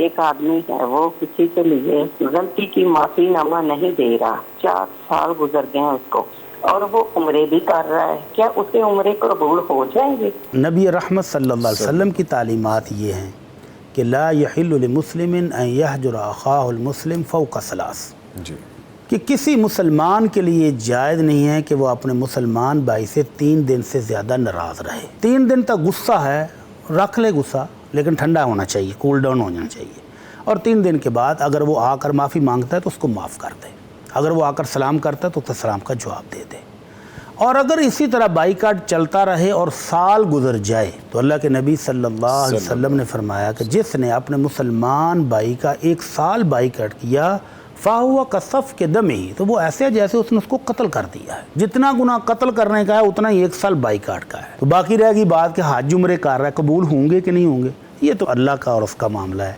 एक आदमी है वो किसी के लिए गलती की माफीनामा नहीं दे रहा, 4 साल गुजर गए हैं उसको, और वो उम्रे भी कर रहा है, क्या उसे उम्रे कबूल हो जाएंगे? नबी रहमत सल्लल्लाहु अलैहि वसल्लम की तालीमात ये हैं कि ला यहिल्लु लिमुस्लिमिन अन यहजुर अखाहुल मुस्लिम फौqa सलास, कि किसी मुसलमान के लिए जायज़ नहीं है कि वो अपने मुसलमान भाई से 3 दिन से ज़्यादा नाराज़ रहे। 3 दिन तक गुस्सा है, रख ले गुस्सा, लेकिन ठंडा होना चाहिए, कूल डाउन होना चाहिए। और 3 दिन के बाद अगर वो आकर माफ़ी मांगता है तो उसको माफ़ कर दे, अगर वो आकर सलाम करता है तो उसे सलाम का जवाब दे दे। और अगर इसी तरह बाईकाट चलता रहे और साल गुजर जाए तो अल्लाह के नबी सल्लल्लाहु अलैहि वसल्लम ने फरमाया कि जिसने अपने मुसलमान भाई का 1 साल बाईकाट किया फ़ाहुवा कसफ़ के दम ही, तो वो ऐसे है जैसे उसने उसको कत्ल कर दिया है। जितना गुनाह कत्ल करने का है उतना ही 1 साल बाईकाट का है। तो बाकी रहेगी बात कि हज उम्रे कर रहा है, कबूल होंगे कि नहीं होंगे, ये तो अल्लाह का और उसका मामला है।